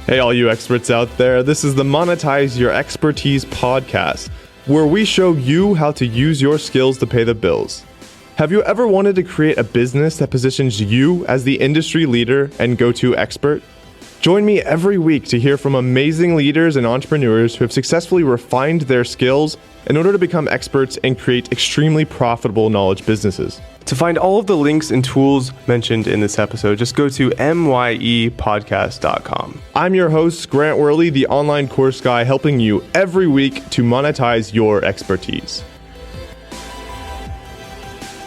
Hey, all you experts out there, this is the Monetize Your Expertise podcast, where we show you how to use your skills to pay the bills. Have you ever wanted to create a business that positions you as the industry leader and go-to expert? Join me every week to hear from amazing leaders and entrepreneurs who have successfully refined their skills in order to become experts and create extremely profitable knowledge businesses. To find all of the links and tools mentioned in this episode, just go to myepodcast.com. I'm your host, Grant Weherley, the online course guy, helping you every week to monetize your expertise.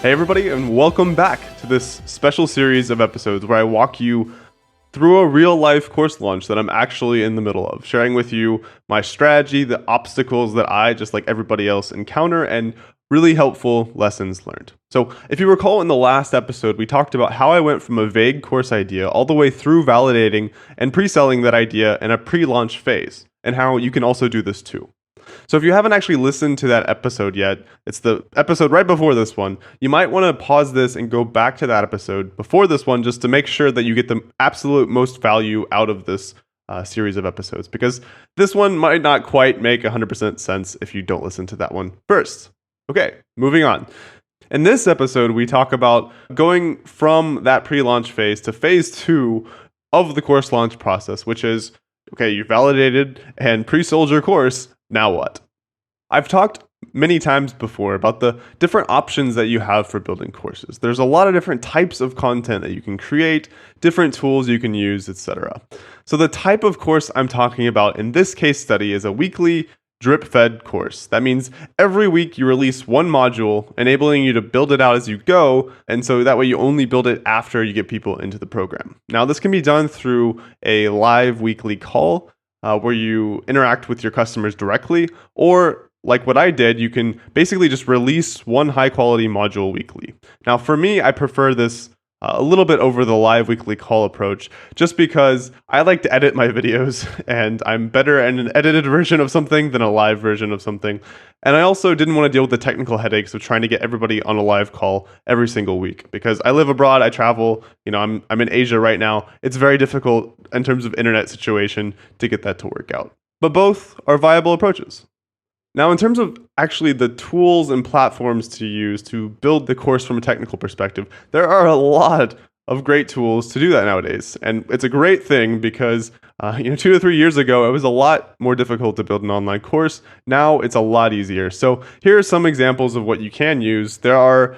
Hey everybody, and welcome back to this special series of episodes where I walk you through a real-life course launch that I'm actually in the middle of, sharing with you my strategy, the obstacles that I, just like everybody else, encounter, and really helpful lessons learned. So if you recall in the last episode, we talked about how I went from a vague course idea all the way through validating and pre-selling that idea in a pre-launch phase, and how you can also do this too. So if you haven't actually listened to that episode yet, it's the episode right before this one, you might want to pause this and go back to that episode before this one just to make sure that you get the absolute most value out of this series of episodes, because this one might not quite make 100% sense if you don't listen to that one first. Okay, moving on. In this episode, we talk about going from that pre-launch phase to phase 2 of the course launch process, which is, okay, you validated and pre-sold your course, now what? I've talked many times before about the different options that you have for building courses. There's a lot of different types of content that you can create, different tools you can use, etc. So the type of course I'm talking about in this case study is a weekly drip-fed course. That means every week you release one module, enabling you to build it out as you go, and so that way you only build it after you get people into the program. Now, this can be done through a live weekly call where you interact with your customers directly, or like what I did, you can basically just release one high-quality module weekly. Now, for me, I prefer this a little bit over the live weekly call approach, just because I like to edit my videos and I'm better at an edited version of something than a live version of something. And I also didn't want to deal with the technical headaches of trying to get everybody on a live call every single week, because I live abroad, I travel, I'm in Asia right now. It's very difficult in terms of internet situation to get that to work out. But both are viable approaches. Now, in terms of actually the tools and platforms to use to build the course from a technical perspective, there are a lot of great tools to do that nowadays. And it's a great thing because, 2 to 3 years ago, it was a lot more difficult to build an online course. Now it's a lot easier. So here are some examples of what you can use. There are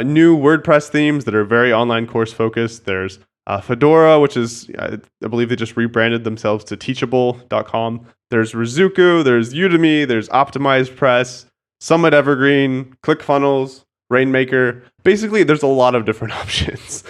new WordPress themes that are very online course focused. There's Fedora, which is, I believe they just rebranded themselves to teachable.com. There's Rizuku, there's Udemy, there's Optimized Press, Summit Evergreen, ClickFunnels, Rainmaker. Basically, there's a lot of different options.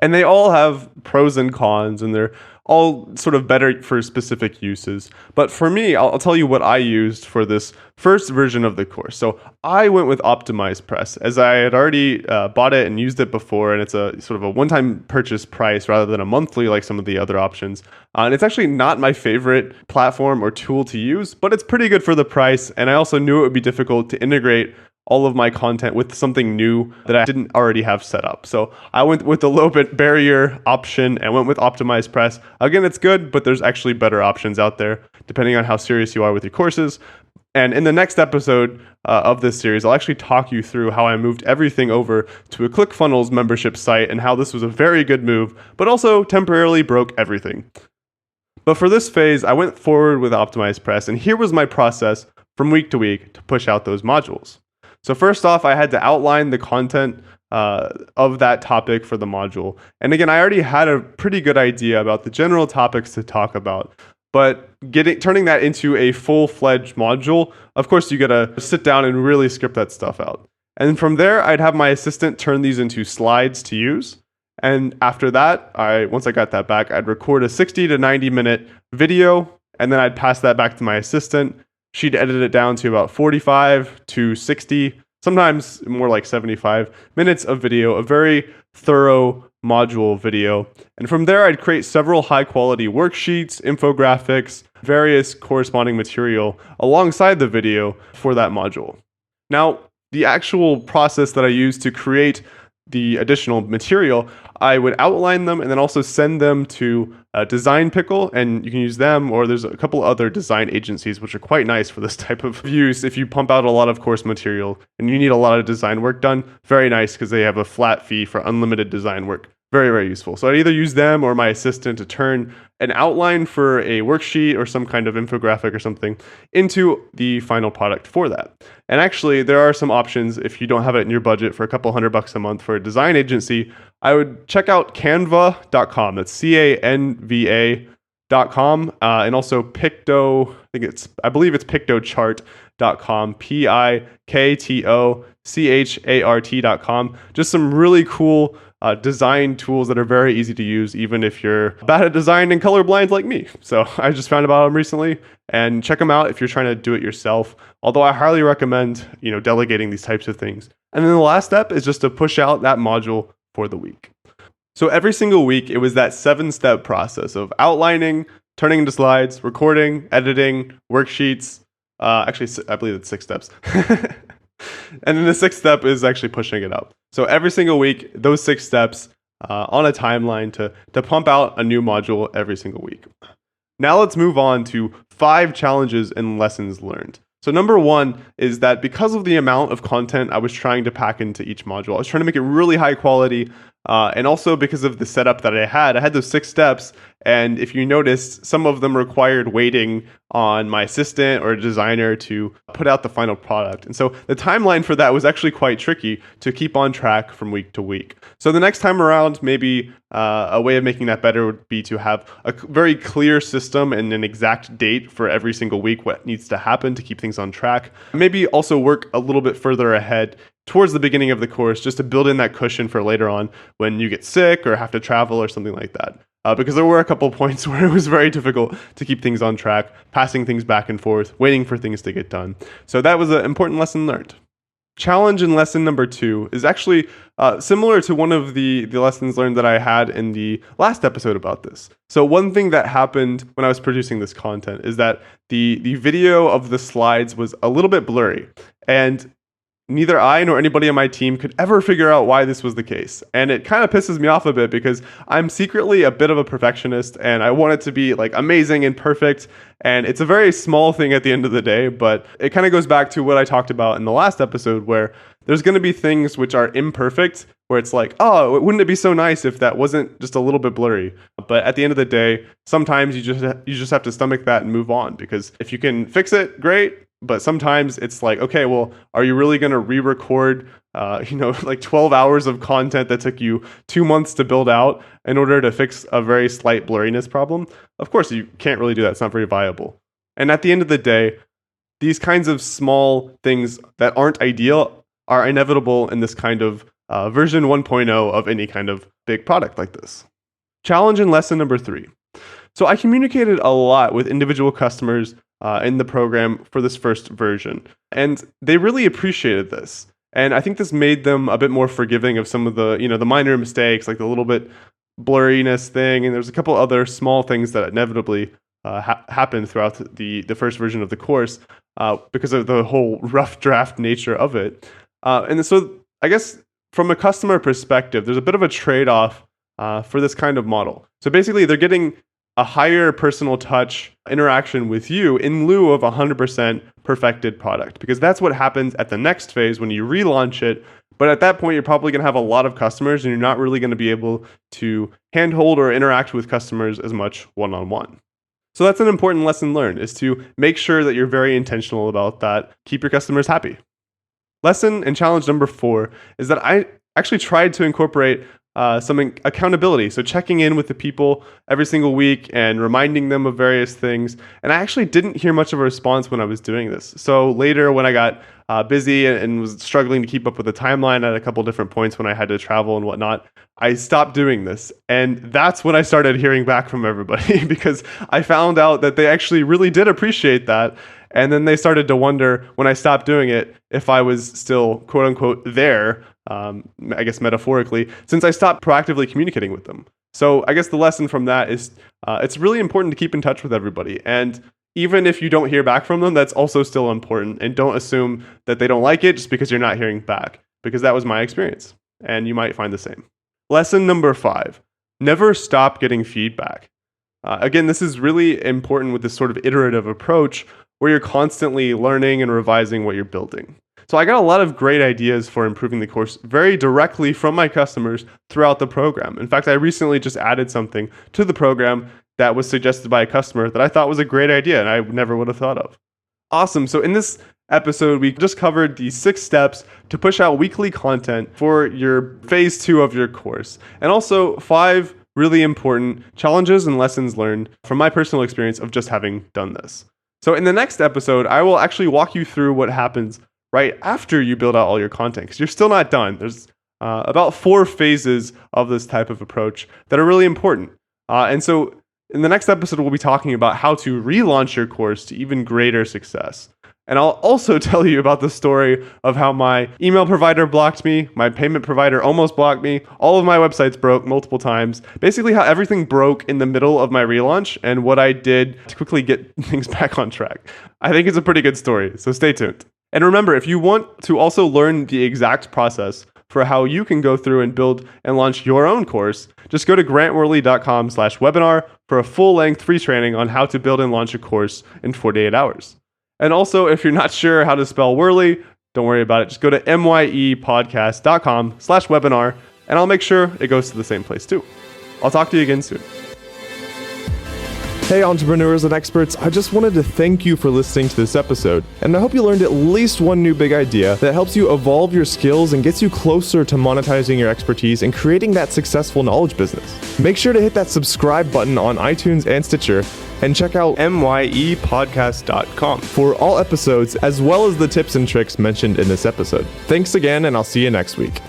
And they all have pros and cons, and they're all sort of better for specific uses. But for me, I'll tell you what I used for this first version of the course. So I went with Optimized Press, as I had already bought it and used it before, and it's a sort of a one-time purchase price rather than a monthly like some of the other options. And it's actually not my favorite platform or tool to use, but it's pretty good for the price. And I also knew it would be difficult to integrate all of my content with something new that I didn't already have set up. So I went with the low bit barrier option and went with Optimized Press. Again, it's good, but there's actually better options out there depending on how serious you are with your courses. And in the next episode of this series, I'll actually talk you through how I moved everything over to a ClickFunnels membership site and how this was a very good move, but also temporarily broke everything. But for this phase, I went forward with Optimized Press, and here was my process from week to week to push out those modules. So first off, I had to outline the content of that topic for the module. And again, I already had a pretty good idea about the general topics to talk about, but turning that into a full-fledged module, of course, you gotta sit down and really script that stuff out. And from there, I'd have my assistant turn these into slides to use. And after that, once I got that back, I'd record a 60 to 90 minute video, and then I'd pass that back to my assistant. She'd edit it down to about 45 to 60, sometimes more like 75 minutes of video, a very thorough module video. And from there, I'd create several high-quality worksheets, infographics, various corresponding material alongside the video for that module. Now, the actual process that I used to create the additional material, I would outline them and then also send them to Design Pickle, and you can use them, or there's a couple other design agencies which are quite nice for this type of use. If you pump out a lot of course material and you need a lot of design work done, very nice because they have a flat fee for unlimited design work. Very, very useful. So I'd either use them or my assistant to turn an outline for a worksheet or some kind of infographic or something into the final product for that. And actually, there are some options if you don't have it in your budget for a couple $100 a month for a design agency. I would check out canva.com. That's canva.com. And also Picto, I believe it's pictochart.com, PIKTOCHART.com. Just some really cool design tools that are very easy to use, even if you're bad at design and colorblind like me. So I just found about them recently, and check them out if you're trying to do it yourself. Although I highly recommend, delegating these types of things. And then the last step is just to push out that module for the week. So every single week, it was that 7-step process of outlining, turning into slides, recording, editing, worksheets. Actually, I believe it's 6 steps. And then the 6th step is actually pushing it up. So every single week, those 6 steps on a timeline to pump out a new module every single week. Now let's move on to 5 challenges and lessons learned. So number 1 is that because of the amount of content I was trying to pack into each module, I was trying to make it really high quality. And also because of the setup that I had those 6 steps. And if you noticed, some of them required waiting on my assistant or a designer to put out the final product. And so the timeline for that was actually quite tricky to keep on track from week to week. So the next time around, maybe a way of making that better would be to have a very clear system and an exact date for every single week, what needs to happen to keep things on track. Maybe also work a little bit further ahead towards the beginning of the course, just to build in that cushion for later on when you get sick or have to travel or something like that. Because there were a couple of points where it was very difficult to keep things on track, passing things back and forth, waiting for things to get done. So that was an important lesson learned. Challenge and lesson number 2 is actually similar to one of the lessons learned that I had in the last episode about this. So one thing that happened when I was producing this content is that the video of the slides was a little bit blurry. And neither I nor anybody on my team could ever figure out why this was the case. And it kind of pisses me off a bit because I'm secretly a bit of a perfectionist and I want it to be like amazing and perfect. And it's a very small thing at the end of the day, but it kind of goes back to what I talked about in the last episode where there's going to be things which are imperfect, where it's like, oh, wouldn't it be so nice if that wasn't just a little bit blurry? But at the end of the day, sometimes you just have to stomach that and move on, because if you can fix it, great. But sometimes it's like, okay, well, are you really going to re-record, like 12 hours of content that took you 2 months to build out in order to fix a very slight blurriness problem? Of course, you can't really do that. It's not very viable. And at the end of the day, these kinds of small things that aren't ideal are inevitable in this kind of version 1.0 of any kind of big product like this. Challenge and lesson number 3. So I communicated a lot with individual customers in the program for this first version, and they really appreciated this. And I think this made them a bit more forgiving of some of the, the minor mistakes, like the little bit blurriness thing. And there's a couple other small things that inevitably happened throughout the first version of the course because of the whole rough draft nature of it. And so I guess from a customer perspective, there's a bit of a trade-off for this kind of model. So basically, they're getting a higher personal touch interaction with you in lieu of 100% perfected product, because that's what happens at the next phase when you relaunch it. But at that point, you're probably going to have a lot of customers and you're not really going to be able to handhold or interact with customers as much one-on-one. So that's an important lesson learned, is to make sure that you're very intentional about that. Keep your customers happy. Lesson and challenge number 4 is that I actually tried to incorporate some accountability. So checking in with the people every single week and reminding them of various things. And I actually didn't hear much of a response when I was doing this. So later when I got busy and was struggling to keep up with the timeline at a couple different points when I had to travel and whatnot, I stopped doing this. And that's when I started hearing back from everybody because I found out that they actually really did appreciate that. And then they started to wonder when I stopped doing it if I was still, quote unquote, there, I guess metaphorically, since I stopped proactively communicating with them. So I guess the lesson from that is it's really important to keep in touch with everybody. And even if you don't hear back from them, that's also still important. And don't assume that they don't like it just because you're not hearing back, because that was my experience. and you might find the same. Lesson number 5, never stop getting feedback. Again, this is really important with this sort of iterative approach where you're constantly learning and revising what you're building. So I got a lot of great ideas for improving the course very directly from my customers throughout the program. In fact, I recently just added something to the program that was suggested by a customer that I thought was a great idea and I never would have thought of. Awesome. So in this episode, we just covered the 6 steps to push out weekly content for your phase 2 of your course, and also 5 really important challenges and lessons learned from my personal experience of just having done this. So in the next episode, I will actually walk you through what happens right after you build out all your content, because you're still not done. There's about 4 phases of this type of approach that are really important. And so in the next episode, we'll be talking about how to relaunch your course to even greater success. And I'll also tell you about the story of how my email provider blocked me, my payment provider almost blocked me, all of my websites broke multiple times, basically how everything broke in the middle of my relaunch and what I did to quickly get things back on track. I think it's a pretty good story, so stay tuned. And remember, if you want to also learn the exact process for how you can go through and build and launch your own course, just go to grantweherley.com/webinar for a full-length free training on how to build and launch a course in 48 hours. And also, if you're not sure how to spell Weherley, don't worry about it. Just go to myepodcast.com/webinar, and I'll make sure it goes to the same place too. I'll talk to you again soon. Hey entrepreneurs and experts, I just wanted to thank you for listening to this episode, and I hope you learned at least one new big idea that helps you evolve your skills and gets you closer to monetizing your expertise and creating that successful knowledge business. Make sure to hit that subscribe button on iTunes and Stitcher, and check out myepodcast.com for all episodes as well as the tips and tricks mentioned in this episode. Thanks again, and I'll see you next week.